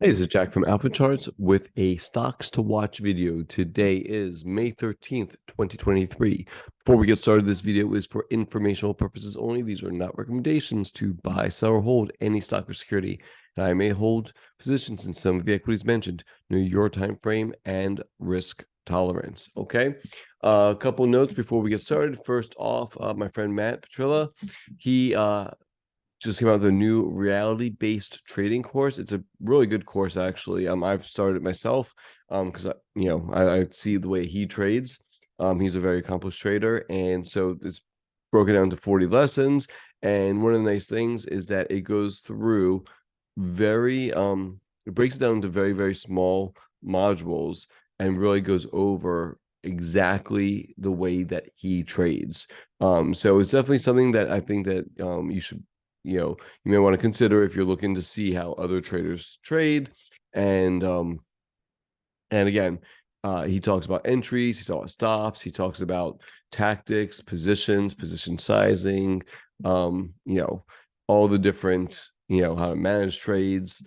Hey, this is Jack from Alpha Charts with a stocks to watch video. Today is May 13th, 2023. Before we get started, this video is for informational purposes only. These are not recommendations to buy, sell, or hold any stock or security. And I may hold positions in some of the equities mentioned. Know your time frame and risk tolerance. Okay. A couple notes before we get started. First off, my friend Matt Petrilla, he just came out with a new reality-based trading course. It's a really good course, actually. I've started it myself because I see the way he trades. He's a very accomplished trader, and so it's broken down to 40 lessons. And one of the nice things is that it goes through it breaks it down into very, very small modules and really goes over exactly the way that he trades. So it's definitely something that I think that you should you may want to consider if you're looking to see how other traders trade. And again, he talks about entries, he talks about stops, he talks about tactics, positions, position sizing, all the different, how to manage trades,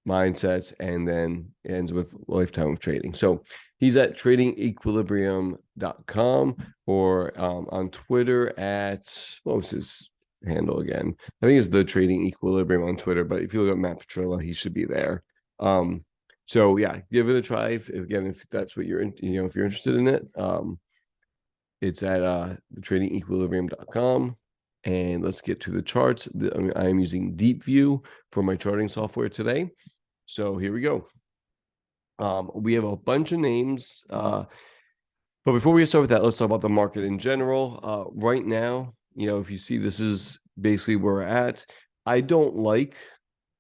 mindsets, and then ends with lifetime of trading. So he's at tradingequilibrium.com or on Twitter at, what was his handle again? I think it's the Trading Equilibrium on Twitter, but if you look at Matt Petrilla, he should be there. So yeah, give it a try. If that's what you're in, if you're interested in it. It's at tradingequilibrium.com. And let's get to the charts. I am using Deep View for my charting software today. So here we go. We have a bunch of names. But before we start with that, let's talk about the market in general. Right now, if you see, this is basically where we're at. I don't like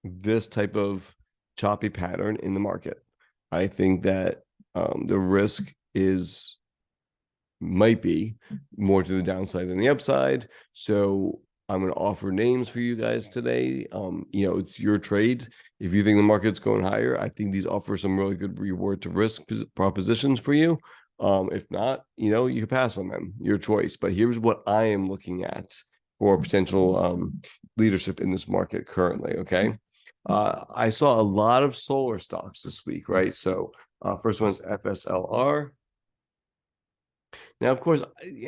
this type of choppy pattern in the market. I think that the risk might be more to the downside than the upside. So I'm going to offer names for you guys today. It's your trade. If you think the market's going higher, I think these offer some really good reward to risk propositions for you. If not, you can pass on them, your choice. But here's what I am looking at for potential leadership in this market currently. Okay. I saw a lot of solar stocks this week, right? So first one is FSLR. Now, of course,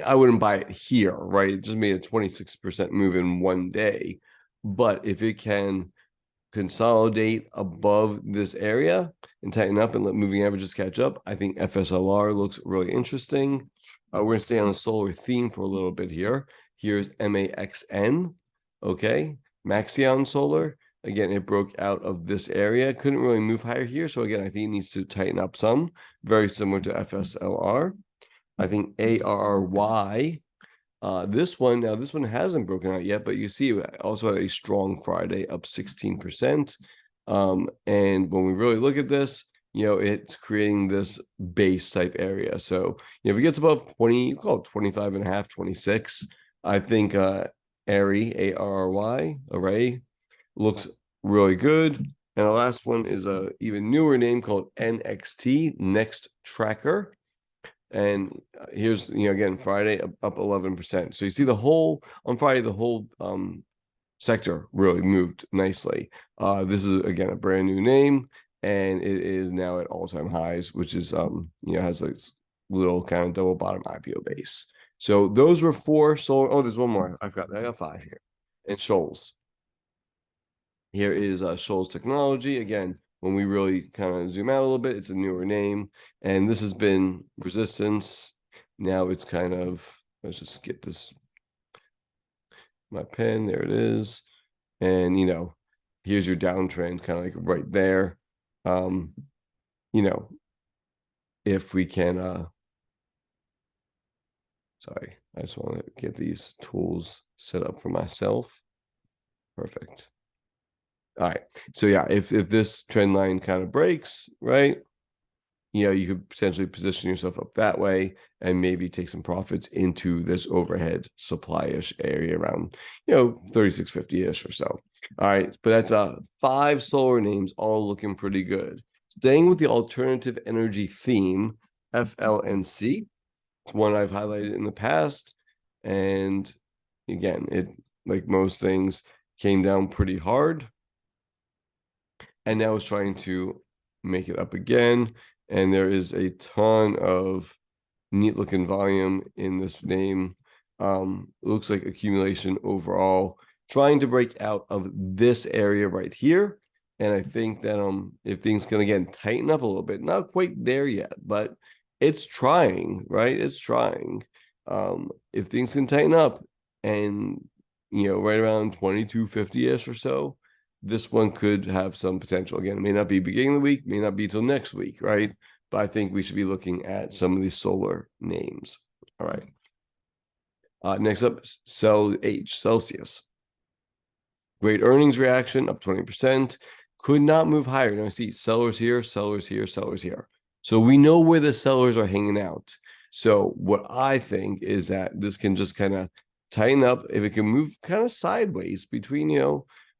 I wouldn't buy it here, right? It just made a 26% move in one day. But if it can consolidate above this area and tighten up and let moving averages catch up, I think FSLR looks really interesting. We're going to stay on the solar theme for a little bit here. Here's MAXN, okay? Maxion Solar. Again, it broke out of this area. Couldn't really move higher here. So again, I think it needs to tighten up some. Very similar to FSLR. I think ARY. This one hasn't broken out yet, but you see it also had a strong Friday, up 16%. And when we really look at this, it's creating this base type area. So if it gets above 20, you call it 25 and a half, 26. I think ARY, array looks really good. And the last one is a even newer name called NXT, Next Tracker. And here's, again, Friday up 11%. So you see on Friday, the whole sector really moved nicely. This is, again, a brand new name, and it is now at all-time highs, which is, has this little kind of double bottom IPO base. So those were 4 solar. Oh, there's one more. I got 5 here. And Shoals. Here is Shoals Technology. Again, when we really kind of zoom out a little bit, it's a newer name. And this has been resistance. Now it's kind of, let's just get my pen. There it is. And, here's your downtrend, kind of like right there. If we can, sorry, I just want to get these tools set up for myself. Perfect. All right. So yeah, if this trend line kind of breaks, right, you could potentially position yourself up that way and maybe take some profits into this overhead supply-ish area around, 3650-ish or so. All right. But that's 5 solar names, all looking pretty good. Staying with the alternative energy theme, FLNC. It's one I've highlighted in the past. And again, it, like most things, came down pretty hard. and now it's trying to make it up again. And there is a ton of neat looking volume in this name. Looks like accumulation overall, trying to break out of this area right here. And I think that if things can again tighten up a little bit, not quite there yet, but it's trying, right? It's trying. If things can tighten up and right around 2250-ish or so, this one could have some potential. Again, it may not be beginning of the week, may not be till next week, right? But I think we should be looking at some of these solar names. All right. Next up, Celsius. Great earnings reaction, up 20%. Could not move higher. Now, see sellers here, sellers here, sellers here. So we know where the sellers are hanging out. So what I think is that this can just kind of tighten up. If it can move kind of sideways between,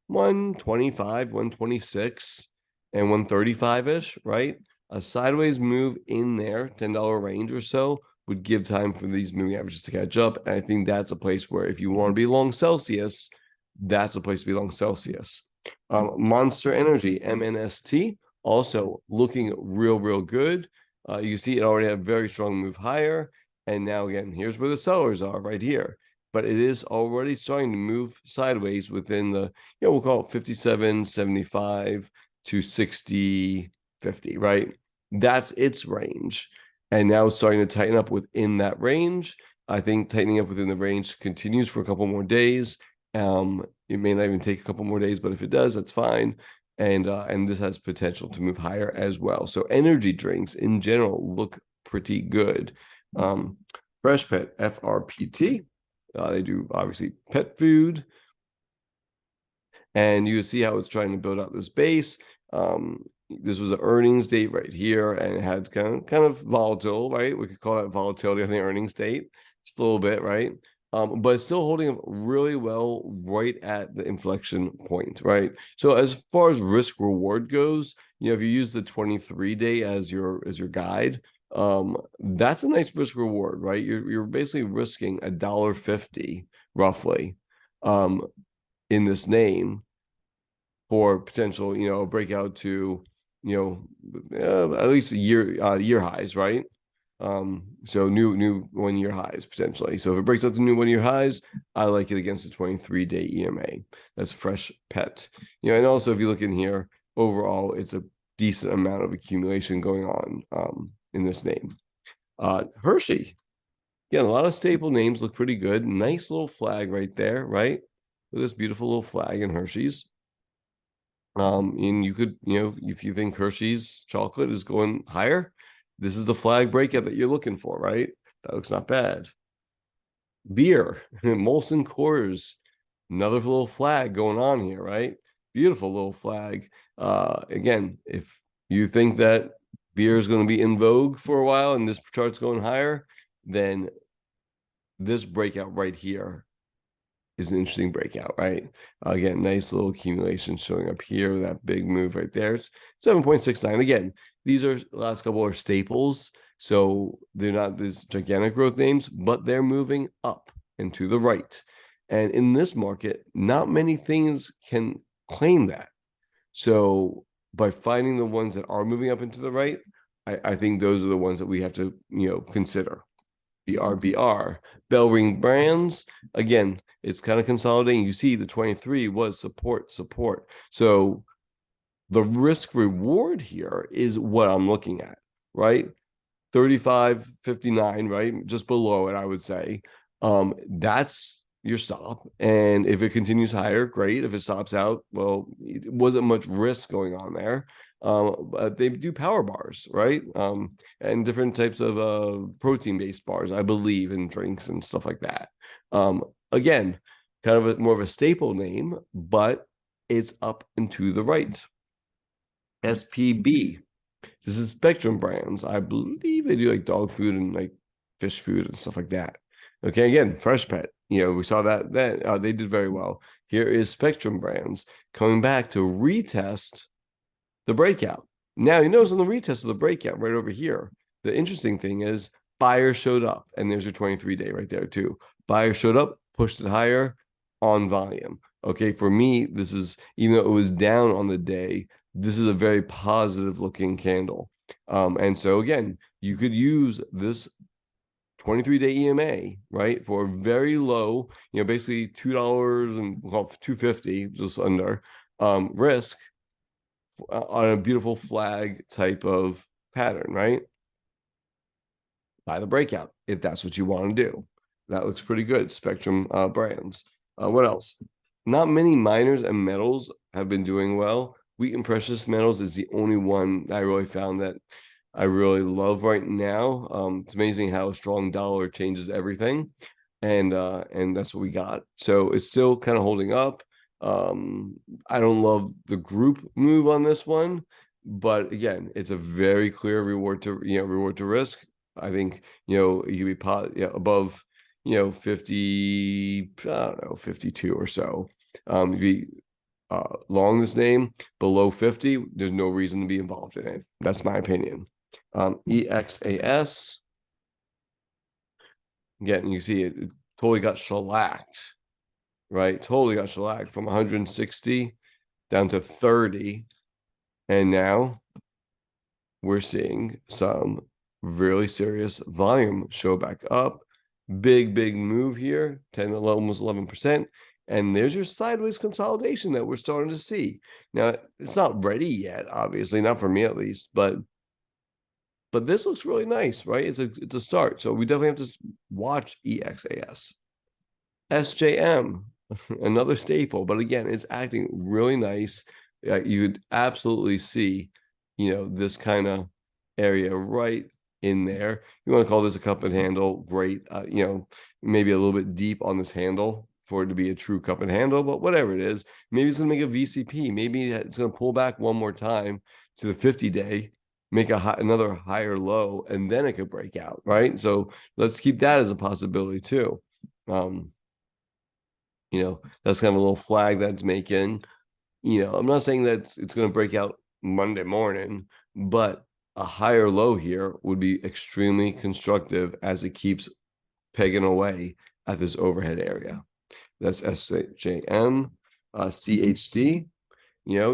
125, 126, and 135-ish, right? A sideways move in there, $10 range or so, would give time for these moving averages to catch up. And I think that's a place where if you want to be long Celsius, that's a place to be long Celsius. Monster Energy, MNST, also looking real good. You see it already had a very strong move higher. And now again, here's where the sellers are right here. But it is already starting to move sideways within the, we'll call it 57, 75 to 60, 50, right? That's its range. And now it's starting to tighten up within that range. I think tightening up within the range continues for a couple more days. It may not even take a couple more days, but if it does, that's fine. And this has potential to move higher as well. So energy drinks in general look pretty good. Fresh Pet, FRPT. They do obviously pet food. And you see how it's trying to build out this base. This was an earnings date right here, and it had kind of volatile, right? We could call that volatility on the earnings date, just a little bit, right? But it's still holding up really well right at the inflection point, right? So as far as risk reward goes, if you use the 23-day as your guide, that's a nice risk reward, right? You're basically risking $1.50 roughly in this name for potential, breakout to at least a year highs, right? So new 1 year highs potentially. So if it breaks out to new 1 year highs, I like it against the 23-day EMA. That's Fresh Pet. And also if you look in here, overall, it's a decent amount of accumulation going on in this name. Hershey. Again, a lot of staple names look pretty good. Nice little flag right there, right? With this beautiful little flag in Hershey's. And you could, if you think Hershey's chocolate is going higher, this is the flag breakout that you're looking for, right? That looks not bad. Beer, Molson Coors, another little flag going on here, right? Beautiful little flag. Again, if you think that beer is going to be in vogue for a while and this chart's going higher, then this breakout right here is an interesting breakout, right? Again, nice little accumulation showing up here, that big move right there. It's 7.69. Again, these are last couple are staples, so they're not these gigantic growth names, but they're moving up and to the right. And in this market, not many things can claim that. So by finding the ones that are moving up and to the right, I think those are the ones that we have to, consider. BRBR, bell ring brands. Again, it's kind of consolidating. You see the 23 was support. So the risk reward here is what I'm looking at, right? 35.59, right? Just below it, I would say. That's your stop. And if it continues higher, great. If it stops out, well, it wasn't much risk going on there. But they do power bars, right? And different types of protein-based bars, I believe, in drinks and stuff like that. Again, kind of more of a staple name, but it's up and to the right. SPB. This is Spectrum Brands. I believe they do like dog food and like fish food and stuff like that. Okay, again, Fresh Pet. We saw that they did very well. Here is Spectrum Brands coming back to retest the breakout. Now, you notice on the retest of the breakout right over here, the interesting thing is buyer showed up, and there's your 23-day right there too. Buyer showed up, pushed it higher on volume. Okay, for me, this is, even though it was down on the day, this is a very positive looking candle. And so again, you could use this 23-day EMA, right, for a very low, basically $2 and we'll call it $2.50, just under risk on a beautiful flag type of pattern, right? Buy the breakout if that's what you want to do. That looks pretty good. Spectrum brands. What else? Not many miners and metals have been doing well. Wheat and precious metals is the only one I really found that I really love right now. It's amazing how a strong dollar changes everything, and that's what we got. So it's still kind of holding up. I don't love the group move on this one, but again, it's a very clear reward to risk. I think you could be above 50, I don't know, 52 or so. You'd be long this name. Below 50, there's no reason to be involved in it. That's my opinion. EXAS, again, you see it totally got shellacked, right? Totally got shellacked from 160 down to 30, and now we're seeing some really serious volume show back up. Big move here, 10, almost 11%. And there's your sideways consolidation that we're starting to see. Now, it's not ready yet, obviously, not for me at least, but this looks really nice, right? It's a start. So we definitely have to watch EXAS. SJM, another staple, but again, it's acting really nice. You would absolutely see, this kind of area right in there. You want to call this a cup and handle, great. Maybe a little bit deep on this handle for it to be a true cup and handle, but whatever it is, maybe it's going to make a VCP. Maybe it's going to pull back one more time to the 50-day, make another higher low, and then it could break out, right? So let's keep that as a possibility too. That's kind of a little flag that's making. I'm not saying that it's going to break out Monday morning, but a higher low here would be extremely constructive as it keeps pegging away at this overhead area. That's SJM, CHT,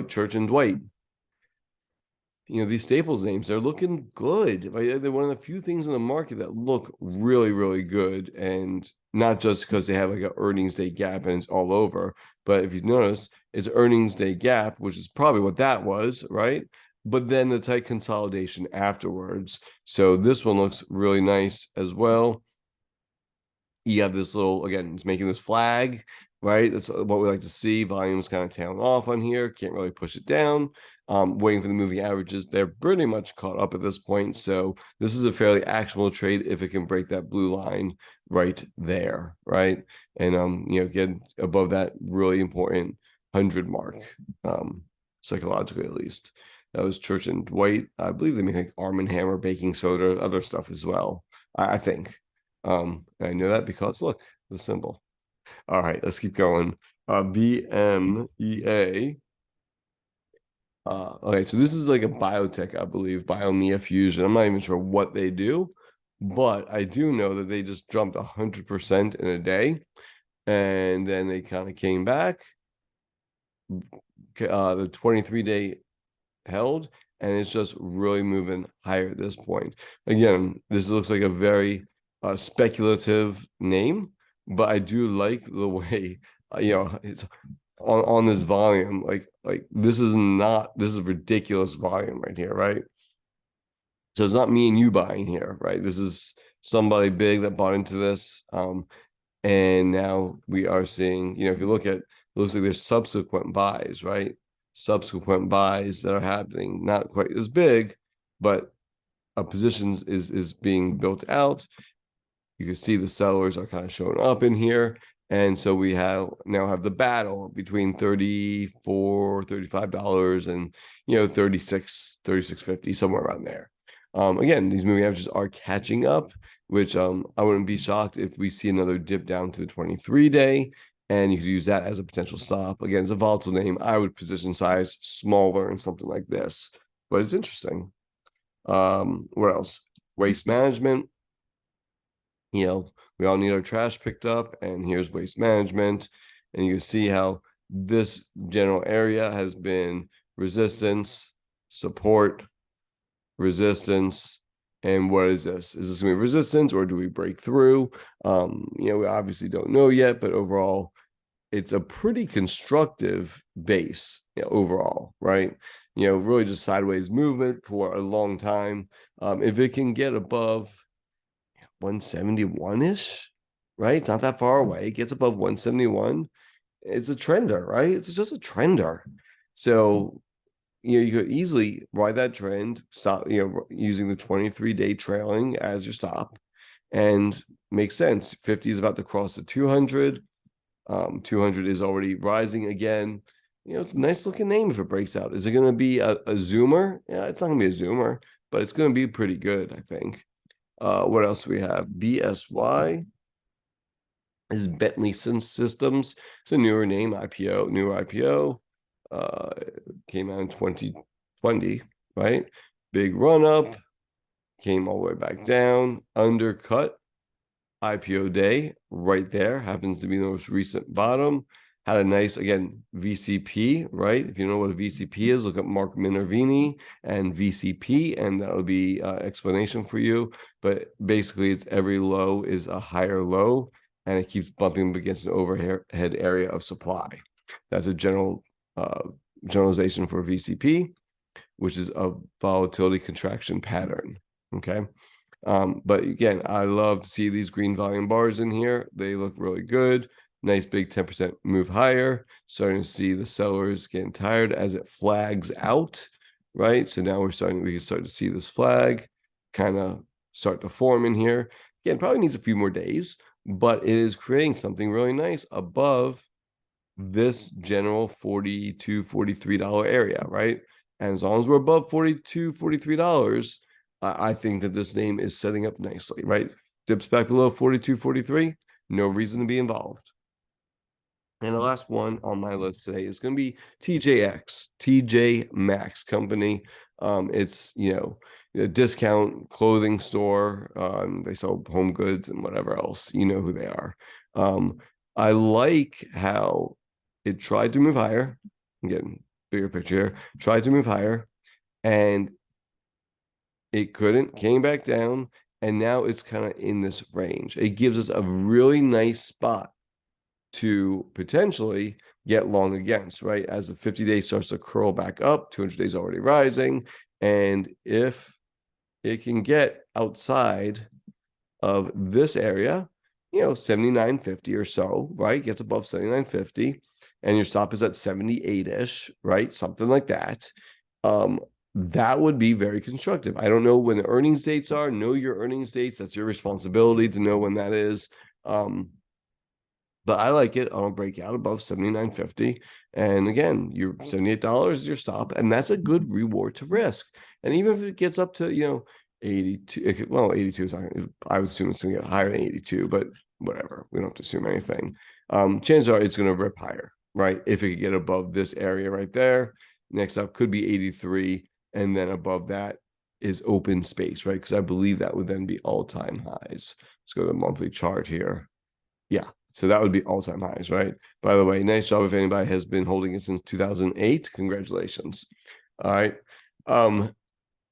Church and Dwight. These staples names, they're looking good. Right? They're one of the few things in the market that look really, really good. And not just because they have like an earnings day gap and it's all over, but if you notice, it's earnings day gap, which is probably what that was, right? But then the tight consolidation afterwards. So this one looks really nice as well. You have this little, again, it's making this flag, right? That's what we like to see. Volume's kind of tailing off on here. Can't really push it down. Waiting for the moving averages. They're pretty much caught up at this point. So this is a fairly actionable trade if it can break that blue line right there, right? And, get above that really important 100 mark, psychologically at least. That was Church and Dwight. I believe they make like Arm & Hammer, baking soda, other stuff as well, I think. I know that because look, the symbol. All right, let's keep going. BMEA. Okay, so this is like a biotech, I believe, Biomea Fusion. I'm not even sure what they do, but I do know that they just jumped 100% in a day, and then they kind of came back. The 23-day held, and it's just really moving higher at this point. Again, this looks like a very speculative name, but I do like the way it's on this volume. Like this is ridiculous volume right here, right? So it's not me and you buying here, right? This is somebody big that bought into this. And now we are seeing, if you look at, it looks like there's subsequent buys, right? Subsequent buys that are happening, not quite as big, but a positions is being built out. You can see the sellers are kind of showing up in here. And so we now have the battle between $34, $35 and 36.50, somewhere around there. Again, these moving averages are catching up, which I wouldn't be shocked if we see another dip down to the 23-day, and you could use that as a potential stop. Again, it's a volatile name. I would position size smaller and something like this, but it's interesting. What else? Waste management. We all need our trash picked up, and here's waste management. And you can see how this general area has been resistance, support, resistance. And what is this? Is this going to be resistance, or do we break through? We obviously don't know yet, but overall, it's a pretty constructive base, overall, right? Really just sideways movement for a long time. If it can get above 171-ish, right? It's not that far away. It gets above 171. It's a trender, right? It's just a trender. So, you could easily ride that trend, stop, using the 23-day trailing as your stop, and makes sense. 50 is about to cross the 200. 200 is already rising again. It's a nice looking name if it breaks out. Is it going to be a zoomer? Yeah, it's not going to be a zoomer, but it's going to be pretty good, I think. What else do we have? BSY is Bentley Systems. It's a newer name, newer IPO. Came out in 2020, right? Big run up, came all the way back down, undercut. IPO day right there happens to be the most recent bottom. Had a nice, again, VCP, right? If you know what a VCP is, look up Mark Minervini and VCP, and that will be explanation for you. But basically, it's every low is a higher low, and it keeps bumping up against an overhead area of supply. That's a generalization for VCP, which is a volatility contraction pattern. Okay. But again, I love to see these green volume bars in here. They look really good. Nice big 10% move higher. Starting to see the sellers getting tired as it flags out, right? So now we can start to see this flag kind of start to form in here. Again, probably needs a few more days, but it is creating something really nice above this general $42, $43 area, right? And as long as we're above $42, $43, I think that this name is setting up nicely, right? Dips back below 42, 43, no reason to be involved. And the last one on my list today is going to be TJX, TJ Maxx Company. It's, a discount clothing store. They sell home goods and whatever else. You know who they are. I like how it tried to move higher. Again, bigger picture here. Tried to move higher, and it couldn't, came back down, and now it's kind of in this range. It gives us a really nice spot to potentially get long against, right? As the 50-day starts to curl back up, 200 days already rising. And if it can get outside of this area, 79.50 or so, right? Gets above 79.50, and your stop is at 78-ish, right? Something like that. That would be very constructive. I don't know when the earnings dates are. Know your earnings dates. That's your responsibility to know when that is. But I like it on a breakout above 79.50. And again, your $78 is your stop, and that's a good reward to risk. And even if it gets up to, 82, well, 82 is not, I would assume it's going to get higher than 82, but whatever. We don't have to assume anything. Chances are it's going to rip higher, right? If it could get above this area right there. Next up could be 83. And then above that is open space, right? Because I believe that would then be all-time highs. Let's go to the monthly chart here. Yeah, so that would be all-time highs, right? By the way, nice job if anybody has been holding it since 2008. Congratulations. All right.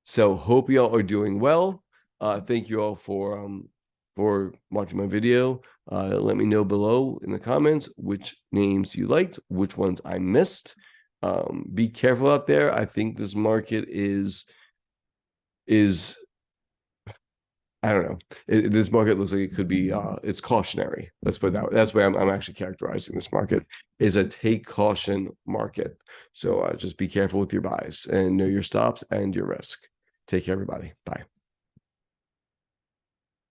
So hope you all are doing well. Thank you all for watching my video. Let me know below in the comments which names you liked, which ones I missed. Be careful out there. I think this market is I don't know. This market looks like it could be it's cautionary. Let's put it that way. That's why I'm actually characterizing this market is a take caution market. So just be careful with your buys and know your stops and your risk. Take care, everybody. Bye.